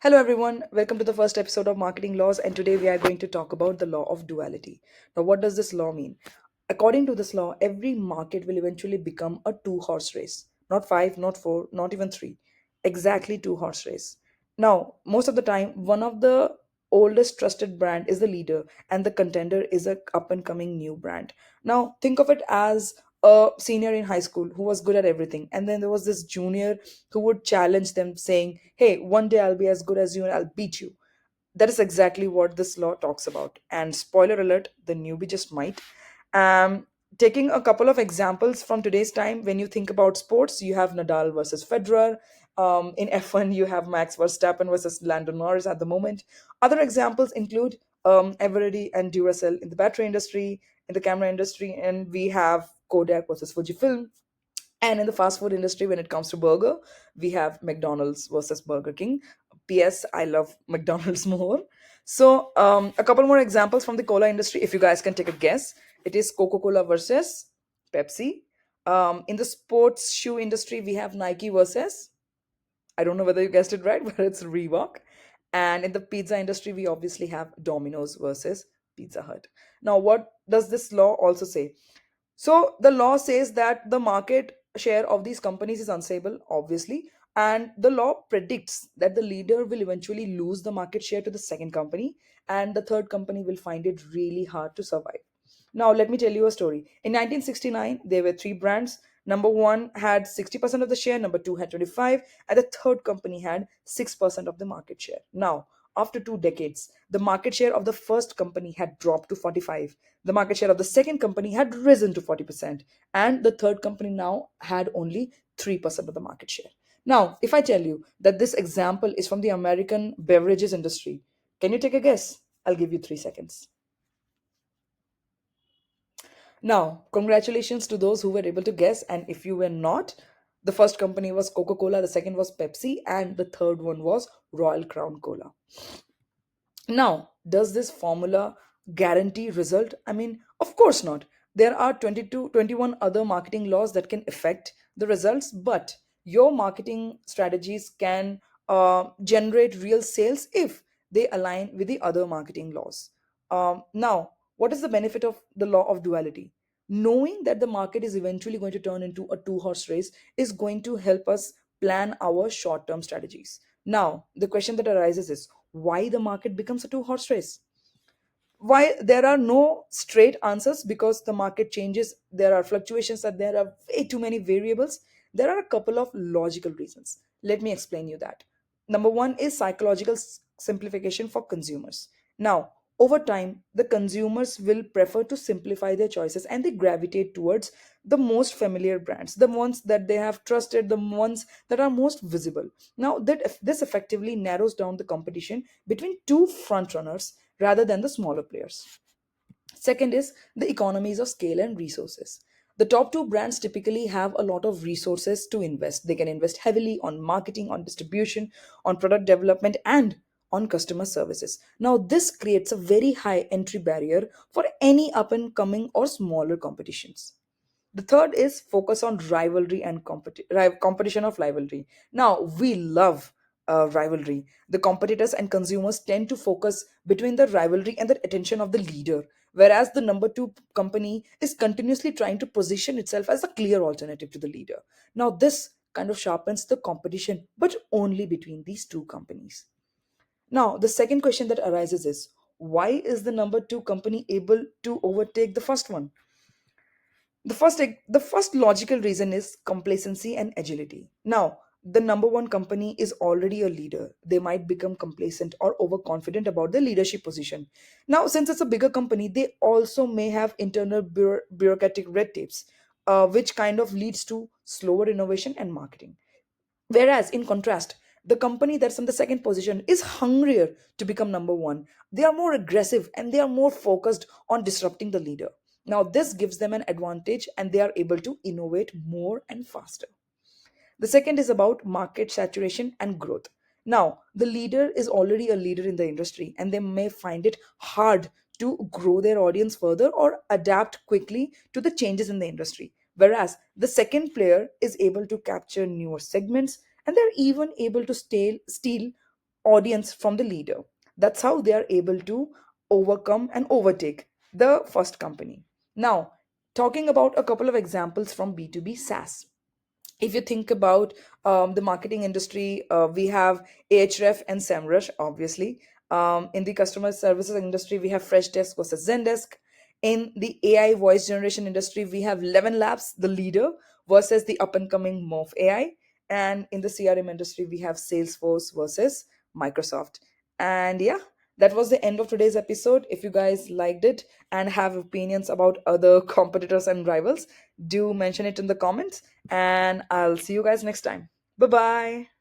Hello, everyone. Welcome to the first episode of Marketing Laws, and today we are going to talk about the law of duality. Now, what does this law mean? According to this law, every market will eventually become a two-horse race, not five, not four, not even three, exactly two-horse race. Now, most of the time, one of the oldest trusted brand is the leader, and the contender is a up-and-coming new brand. Now, think of it as a senior in high school who was good at everything, and then there was this junior who would challenge them saying, hey, one day I'll be as good as you and I'll beat you. That is exactly what this law talks about. And spoiler alert, the newbie just might. um, Taking a couple of examples from today's time, when you think about sports, you have Nadal versus Federer. In F1, you have Max Verstappen versus Lando Norris at the moment. Other examples include Eveready and Duracell in the battery industry, in the camera industry, and we have Kodak versus Fujifilm. And in the fast food industry, when it comes to burger, we have McDonald's versus Burger King. P.S. I love McDonald's more. So, a couple more examples from the cola industry. If you guys can take a guess, it is Coca Cola versus Pepsi. In the sports shoe industry, we have Nike versus, I don't know whether you guessed it right, but it's Reebok. And in the pizza industry, we obviously have Domino's versus Pizza Hut. Now, what does this law also say? So the law says that the market share of these companies is unstable, obviously, and the law predicts that the leader will eventually lose the market share to the second company, and the third company will find it really hard to survive. Now, let me tell you a story. In 1969, there were three brands. Number one had 60% of the share, number two had 25, and the third company had 6% of the market share. Now, after 2 decades, the market share of the first company had dropped to 45. The market share of the second company had risen to 40%, and the third company now had only 3% of the market share. Now, if I tell you that this example is from the American beverages industry, can you take a guess? I'll give you 3 seconds. Now, congratulations to those who were able to guess. And if you were not, the first company was Coca Cola, the second was Pepsi, and the third one was Royal Crown Cola. Now, does this formula guarantee result? I mean, of course not. There are 22, 21 other marketing laws that can affect the results, but your marketing strategies can generate real sales if they align with the other marketing laws. Now, what is the benefit of the law of duality? Knowing that the market is eventually going to turn into a two-horse race is going to help us plan our short-term strategies. Now, the question that arises is why the market becomes a two-horse race? Why there are no straight answers? Because the market changes, there are fluctuations, that there are way too many variables. There are a couple of logical reasons. Let me explain you that. Number one is psychological simplification for consumers. Now, over time, the consumers will prefer to simplify their choices, and they gravitate towards the most familiar brands, the ones that they have trusted, the ones that are most visible. Now, this effectively narrows down the competition between two front runners rather than the smaller players. Second is the economies of scale and resources. The top two brands typically have a lot of resources to invest. They can invest heavily on marketing, on distribution, on product development, and on customer services. Now, this creates a very high entry barrier for any up and coming or smaller competitions. The third is focus on rivalry and competition of rivalry. Now, we love rivalry. The competitors and consumers tend to focus between the rivalry and the attention of the leader, whereas the number two company is continuously trying to position itself as a clear alternative to the leader. Now, this kind of sharpens the competition, but only between these two companies. Now, the second question that arises is why is the number two company able to overtake the first one? The first logical reason is complacency and agility. Now, the number one company is already a leader. They might become complacent or overconfident about their leadership position. Now, since it's a bigger company, they also may have internal bureaucratic red tapes, which kind of leads to slower innovation and marketing. Whereas, in contrast, the company that's in the second position is hungrier to become number one. They are more aggressive and they are more focused on disrupting the leader. Now, this gives them an advantage and they are able to innovate more and faster. The second is about market saturation and growth. Now, the leader is already a leader in the industry and they may find it hard to grow their audience further or adapt quickly to the changes in the industry. Whereas the second player is able to capture newer segments and they're even able to steal audience from the leader. That's how they are able to overcome and overtake the first company. Now, talking about a couple of examples from B2B SaaS. If you think about the marketing industry, we have Ahref and Semrush, obviously. In the customer services industry, we have Freshdesk versus Zendesk. In the AI voice generation industry, we have Eleven Labs, the leader, versus the up and coming Morph AI. And in the CRM industry, we have Salesforce versus Microsoft. And yeah, that was the end of today's episode. If you guys liked it and have opinions about other competitors and rivals, do mention it in the comments, and I'll see you guys next time. Bye bye.